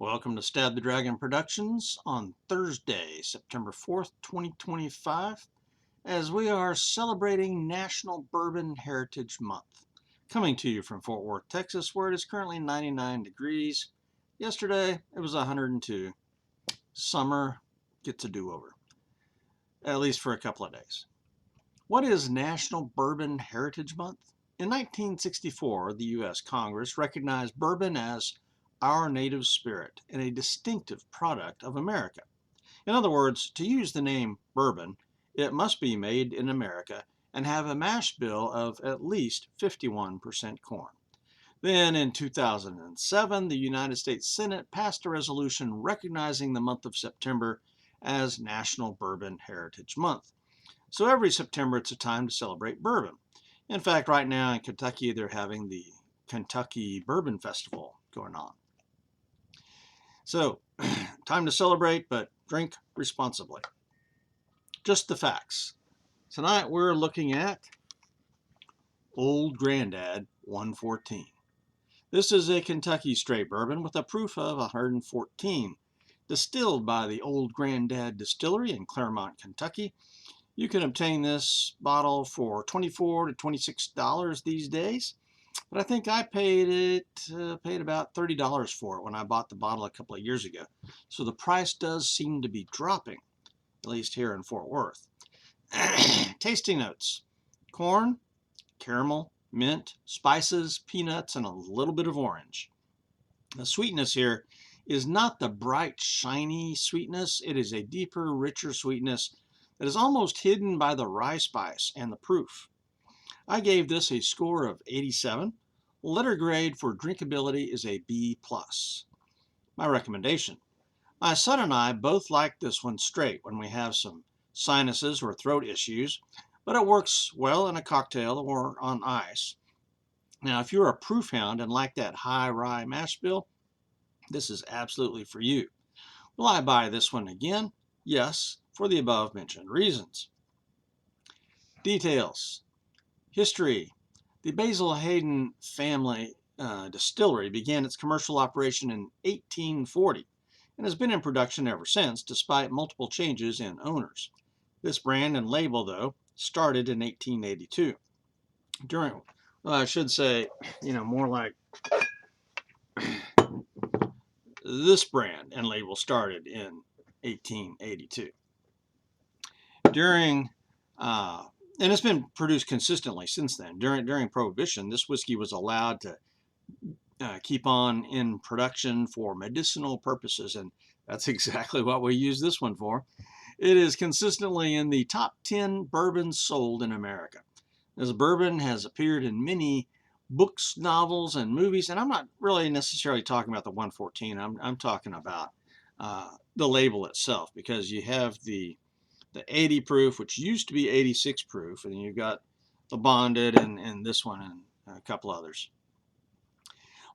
Welcome to Stab the Dragon Productions on Thursday, September 4th, 2025, as we are celebrating National Bourbon Heritage Month. Coming to you from Fort Worth, Texas, where it is currently 99 degrees. Yesterday, it was 102. Summer gets a do-over, at least for a couple of days. What is National Bourbon Heritage Month? In 1964, the U.S. Congress recognized bourbon as our native spirit and a distinctive product of America. In other words, to use the name bourbon, it must be made in America and have a mash bill of at least 51% corn. Then in 2007, the United States Senate passed a resolution recognizing the month of September as National Bourbon Heritage Month. So every September it's a time to celebrate bourbon. In fact, right now in Kentucky, they're having the Kentucky Bourbon Festival going on. So, time to celebrate, but drink responsibly. Just the facts. Tonight we're looking at Old Grandad 114. This is a Kentucky straight bourbon with a proof of 114, distilled by the Old Grandad Distillery in Claremont, Kentucky. You can obtain this bottle for $24 to $26 these days. But I think I paid about $30 for it when I bought the bottle a couple of years ago. So the price does seem to be dropping, at least here in Fort Worth. Tasting notes: corn, caramel, mint, spices, peanuts, and a little bit of orange. The sweetness here is not the bright, shiny sweetness. It is a deeper, richer sweetness that is almost hidden by the rye spice and the proof. I gave this a score of 87. Letter grade for drinkability is a B+. My recommendation: my son and I both like this one straight when we have some sinuses or throat issues, but it works well in a cocktail or on ice. Now, if you're a proof hound and like that high rye mash bill, this is absolutely for you. Will I buy this one again? Yes, for the above mentioned reasons. Details. History. The Basil Hayden family distillery began its commercial operation in 1840 and has been in production ever since, despite multiple changes in owners. This brand and label, though, started in 1882. I should say, more like this brand and label started in 1882. And it's been produced consistently since then. During Prohibition, this whiskey was allowed to keep on in production for medicinal purposes, and that's exactly what we use this one for. It is consistently in the top 10 bourbons sold in America. This bourbon has appeared in many books, novels, and movies, and I'm not really necessarily talking about the 114. I'm talking about the label itself, because you have the 80 proof, which used to be 86 proof, and you've got the bonded and this one and a couple others.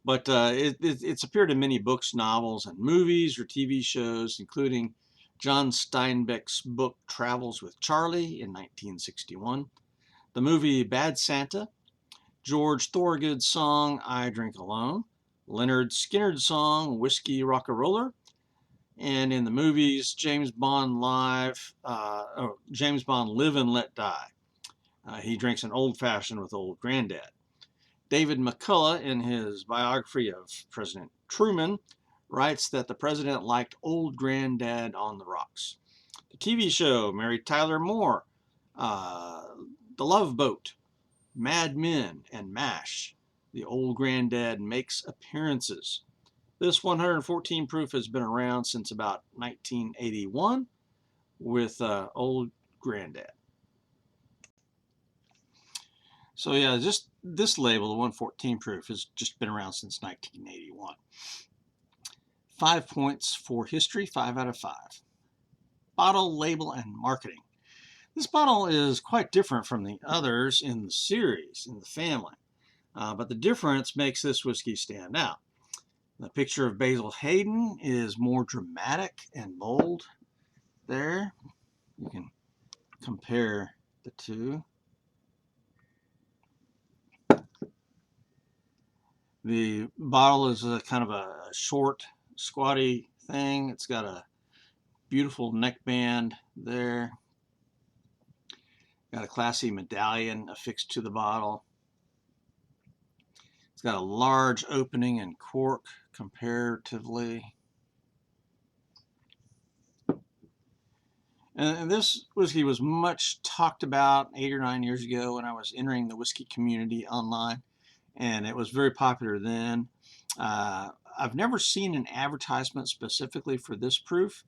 But it's appeared in many books, novels, and movies or TV shows, including John Steinbeck's book Travels with Charlie in 1961, the movie Bad Santa, George Thorogood's song I Drink Alone, Leonard Skinner's song Whiskey Rock-a-Roller, and in the movies James Bond Live and Let Die. He drinks an old-fashioned with Old Grandad. David McCullough, in his biography of President Truman, writes that the president liked Old Grandad on the rocks. The TV show Mary Tyler Moore, The Love Boat, Mad Men, and MASH, the Old Grandad makes appearances. This 114 proof has been around since about 1981 with Old Grandad. So yeah, just this label, the 114 proof, has just been around since 1981. 5 points for history, 5 out of 5. Bottle, label, and marketing. This bottle is quite different from the others in the series, in the family. But the difference makes this whiskey stand out. The picture of Basil Hayden is more dramatic and bold there. You can compare the two. The bottle is a kind of a short squatty thing. It's got a beautiful neckband there. Got a classy medallion affixed to the bottle. It's got a large opening and cork comparatively. And this whiskey was much talked about 8 or 9 years ago when I was entering the whiskey community online, and it was very popular then. I've never seen an advertisement specifically for this proof,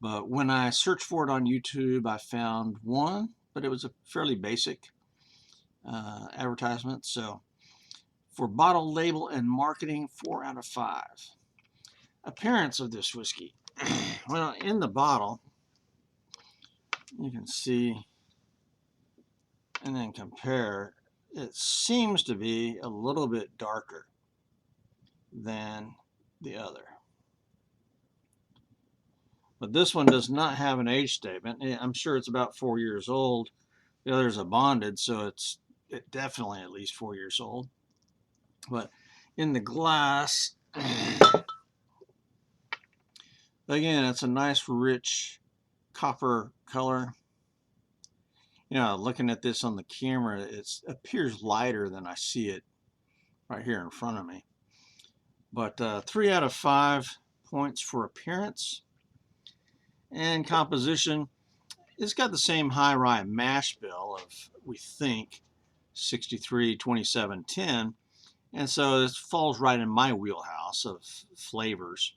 but when I searched for it on YouTube, I found one, but it was a fairly basic advertisement. So for bottle, label, and marketing, 4 out of 5. Appearance of this whiskey. Well, in the bottle, you can see and then compare. It seems to be a little bit darker than the other. But this one does not have an age statement. I'm sure it's about 4 years old. The other is a bonded, so it's definitely at least 4 years old. But in the glass, again, it's a nice, rich copper color. You know, looking at this on the camera, it appears lighter than I see it right here in front of me. But 3 out of 5 points for appearance. And composition, it's got the same high rye mash bill of, we think, 63, 27, 10. And so this falls right in my wheelhouse of flavors.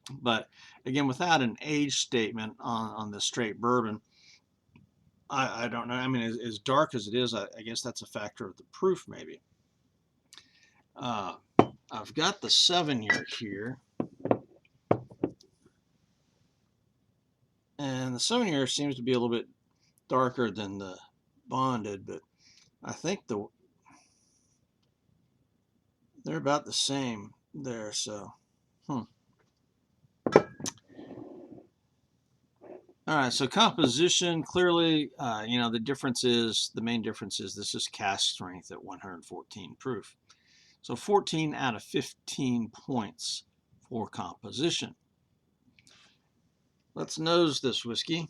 But again, without an age statement on the straight bourbon, I don't know. I mean, as dark as it is, I guess that's a factor of the proof, maybe. I've got the 7-year here. And the 7-year seems to be a little bit darker than the bonded, but I think they're about the same there, so All right, so composition, clearly, you know, the main difference is this is cask strength at 114 proof. So 14 out of 15 points for composition. Let's nose this whiskey.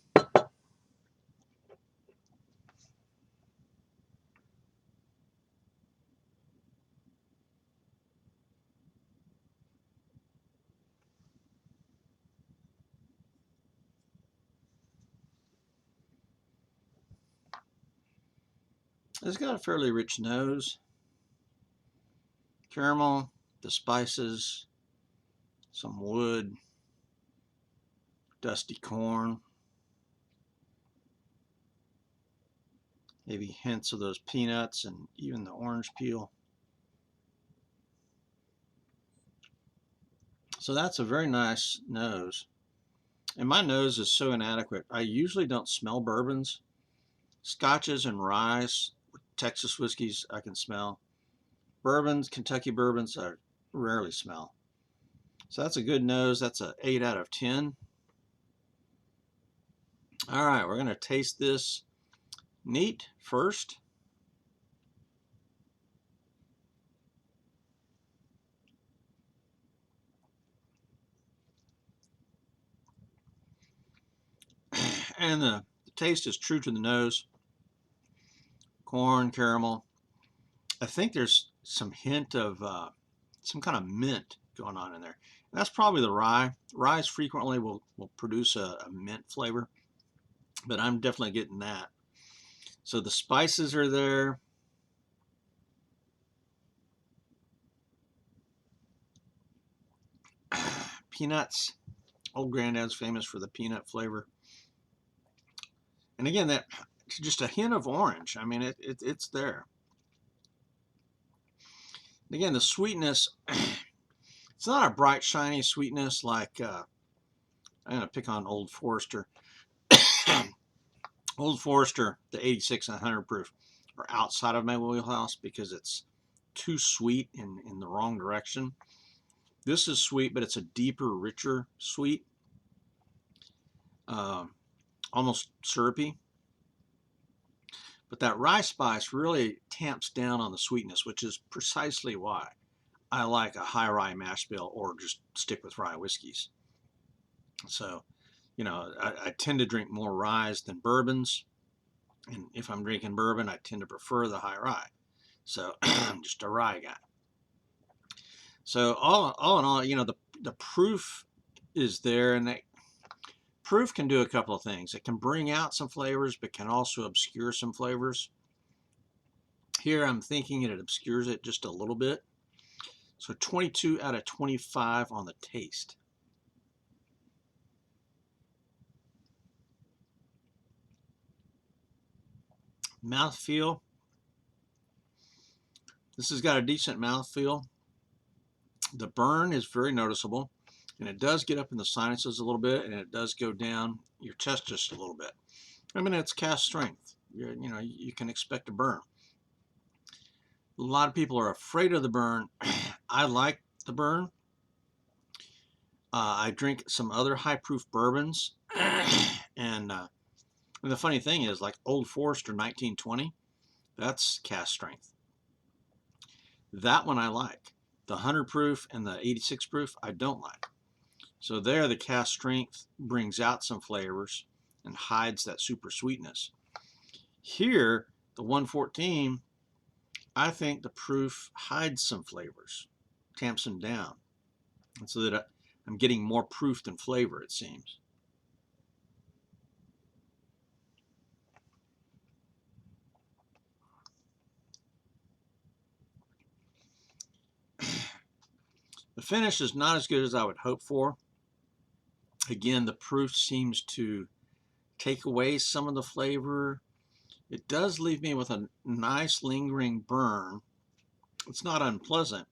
It's got a fairly rich nose. Caramel, the spices, some wood, dusty corn, maybe hints of those peanuts and even the orange peel. So that's a very nice nose. And my nose is so inadequate. I usually don't smell bourbons. Scotches and ryes, Texas whiskeys, I can smell. Bourbons, Kentucky bourbons, I rarely smell. So that's a good nose. That's an 8 out of 10. All right, we're going to taste this neat first. And the taste is true to the nose. Corn, caramel. I think there's some hint of some kind of mint going on in there. And that's probably the rye. Ryes frequently will produce a mint flavor, but I'm definitely getting that. So the spices are there. Peanuts. Old Granddad's famous for the peanut flavor. And again, that just a hint of orange. I mean, it's there. And again, the sweetness, it's not a bright, shiny sweetness like, I'm going to pick on Old Forester. Old Forester, the 86 and 100 proof, are outside of my wheelhouse because it's too sweet in the wrong direction. This is sweet, but it's a deeper, richer sweet. Almost syrupy. But that rye spice really tamps down on the sweetness, which is precisely why I like a high rye mash bill or just stick with rye whiskeys. So, you know, I tend to drink more ryes than bourbons. And if I'm drinking bourbon, I tend to prefer the high rye. So I'm just a rye guy. So all in all, you know, the proof is there, and that proof can do a couple of things. It can bring out some flavors, but can also obscure some flavors. Here I'm thinking it obscures it just a little bit. So 22 out of 25 on the taste. Mouthfeel. This has got a decent mouthfeel. The burn is very noticeable, and it does get up in the sinuses a little bit, and it does go down your chest just a little bit. I mean, it's cask strength. You know, you can expect a burn. A lot of people are afraid of the burn. I like the burn. I drink some other high proof bourbons, and the funny thing is, like Old Forester 1920, that's cask strength. That one I like. The 100 proof and the 86 proof I don't like. So there, the cask strength brings out some flavors and hides that super sweetness. Here, the 114, I think the proof hides some flavors, tamps them down, and so that I'm getting more proof than flavor, it seems. The finish is not as good as I would hope for. Again, the proof seems to take away some of the flavor. It does leave me with a nice lingering burn. It's not unpleasant.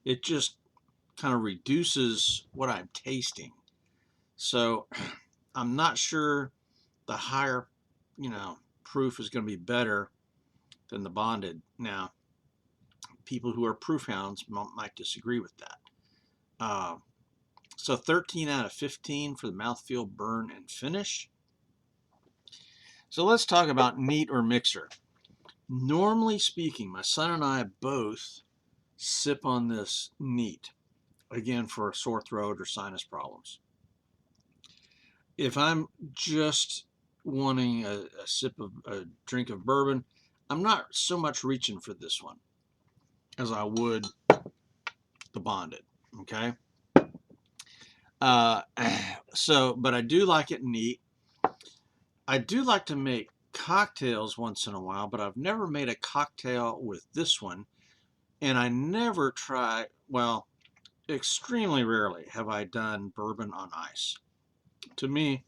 It just kind of reduces what I'm tasting. So I'm not sure the higher, you know, proof is going to be better than the bonded. Now, people who are proof hounds might disagree with that. So 13 out of 15 for the mouthfeel, burn, and finish. So let's talk about neat or mixer. Normally speaking, my son and I both sip on this neat, again for sore throat or sinus problems. If I'm just wanting a drink of bourbon, I'm not so much reaching for this one as I would the bonded, okay? But I do like it neat. I do like to make cocktails once in a while, but I've never made a cocktail with this one. And I never try, well, extremely rarely have I done bourbon on ice. To me,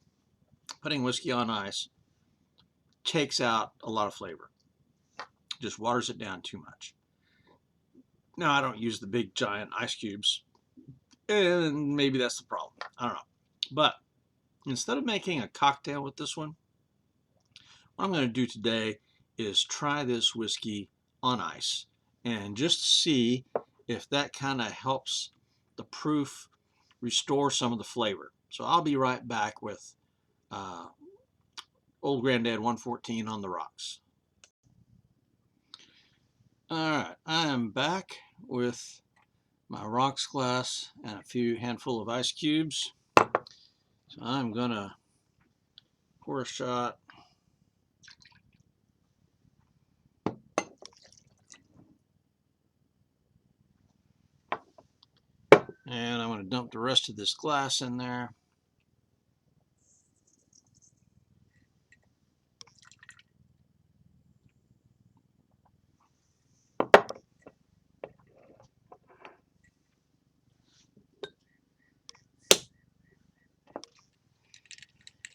putting whiskey on ice takes out a lot of flavor. Just waters it down too much. Now, I don't use the big giant ice cubes, and maybe that's the problem. I don't know. But instead of making a cocktail with this one, what I'm going to do today is try this whiskey on ice and just see if that kind of helps the proof restore some of the flavor. So I'll be right back with Old Granddad 114 on the rocks. Alright, I am back with my rocks glass and a handful of ice cubes. So I'm gonna pour a shot. And I'm going to dump the rest of this glass in there.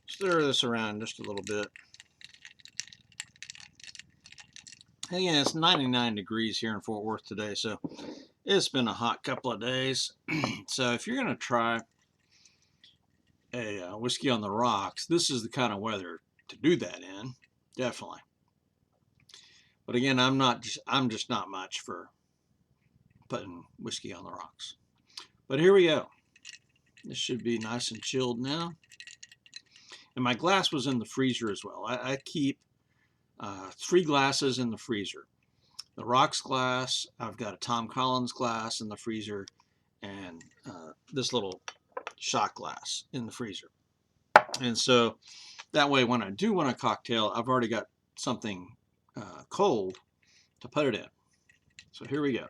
Stir this around just a little bit. Again, it's 99 degrees here in Fort Worth today, so it's been a hot couple of days. So if you're going to try a whiskey on the rocks, this is the kind of weather to do that in, definitely. But again, I'm just not much for putting whiskey on the rocks. But here we go. This should be nice and chilled now. And my glass was in the freezer as well. I keep 3 glasses in the freezer. the rocks glass. I've got a Tom Collins glass in the freezer, and this little shot glass in the freezer. And so that way, when I do want a cocktail, I've already got something cold to put it in. So here we go.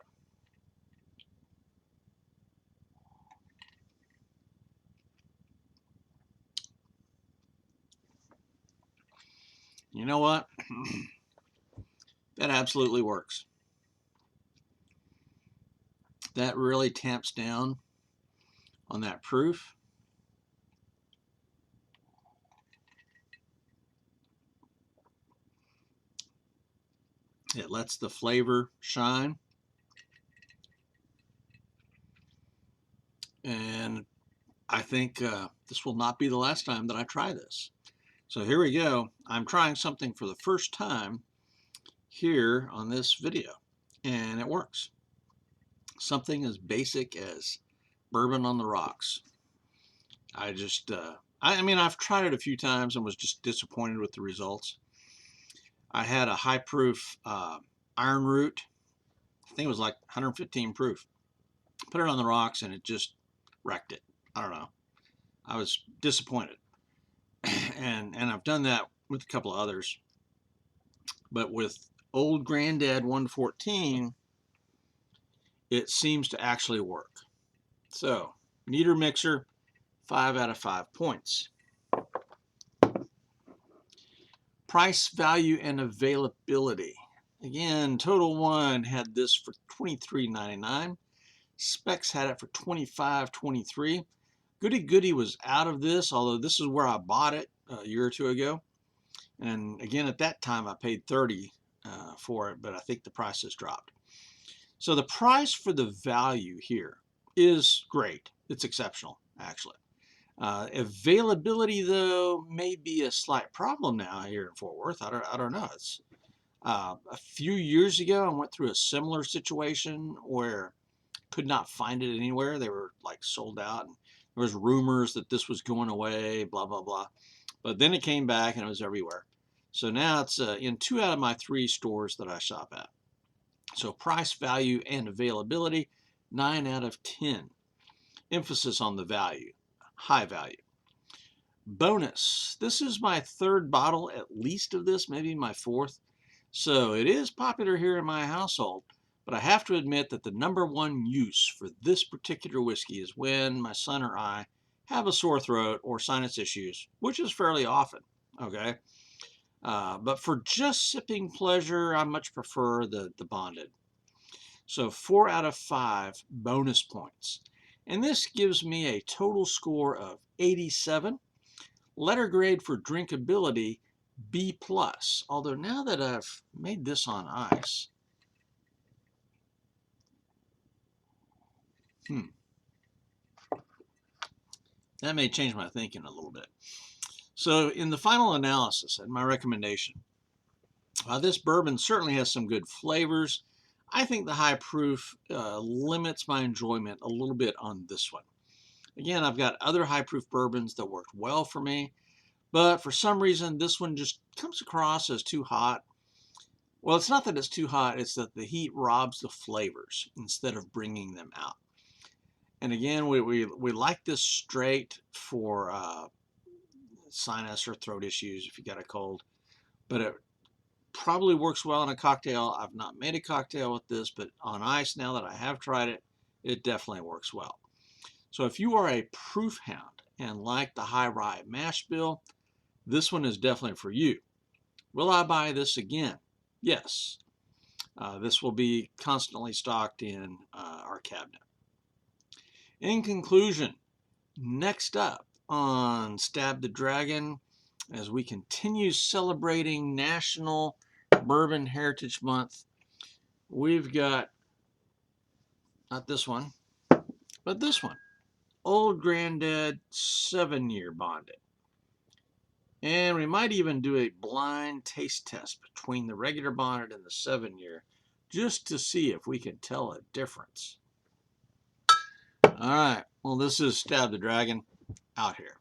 You know what? That absolutely works. That really tamps down on that proof. It lets the flavor shine. And I think this will not be the last time that I try this. So here we go. I'm trying something for the first time here on this video, and it works. Something as basic as bourbon on the rocks. I just, I mean, I've tried it a few times and was just disappointed with the results. I had a high proof iron root. I think it was like 115 proof. Put it on the rocks and it just wrecked it. I don't know. I was disappointed. and I've done that with a couple of others. But with Old Granddad 114, it seems to actually work. So, meter mixer, 5 out of 5 points. Price, value, and availability. Again, Total Wine had this for $23.99. Specs had it for $25.23. Goody Goody was out of this, although this is where I bought it a year or two ago. And again, at that time, I paid $30 for it, but I think the price has dropped. So the price for the value here is great. It's exceptional, actually. Availability, though, may be a slight problem now here in Fort Worth. I don't know. It's a few years ago, I went through a similar situation where I could not find it anywhere. They were like sold out. And there was rumors that this was going away, blah, blah, blah. But then it came back and it was everywhere. So now it's in 2 out of my 3 stores that I shop at. So price, value, and availability, 9 out of 10. Emphasis on the value. High value. Bonus. This is my 3rd bottle, at least, of this, maybe my 4th. So it is popular here in my household, but I have to admit that the #1 use for this particular whiskey is when my son or I have a sore throat or sinus issues, which is fairly often, okay? But for just sipping pleasure, I much prefer the bonded. So 4 out of 5 bonus points. And this gives me a total score of 87. Letter grade for drinkability, B+. Although now that I've made this on ice, that may change my thinking a little bit. So in the final analysis and my recommendation, this bourbon certainly has some good flavors. I think the high proof limits my enjoyment a little bit on this one. Again, I've got other high proof bourbons that worked well for me, but for some reason this one just comes across as too hot. Well, it's not that it's too hot, it's that the heat robs the flavors instead of bringing them out. And again, we like this straight for sinus or throat issues if you got a cold, but it probably works well in a cocktail. I've not made a cocktail with this, but on ice, now that I have tried it, it definitely works well. So if you are a proof hound and like the high rye mash bill, this one is definitely for you. Will I buy this again? Yes. This will be constantly stocked in our cabinet. In conclusion, next up on Stab the Dragon, as we continue celebrating National Bourbon Heritage Month, we've got, not this one, but this one, Old Granddad 7-year bonded. And we might even do a blind taste test between the regular bonded and the 7-year, just to see if we can tell a difference. All right, well, this is Stab the Dragon, out here.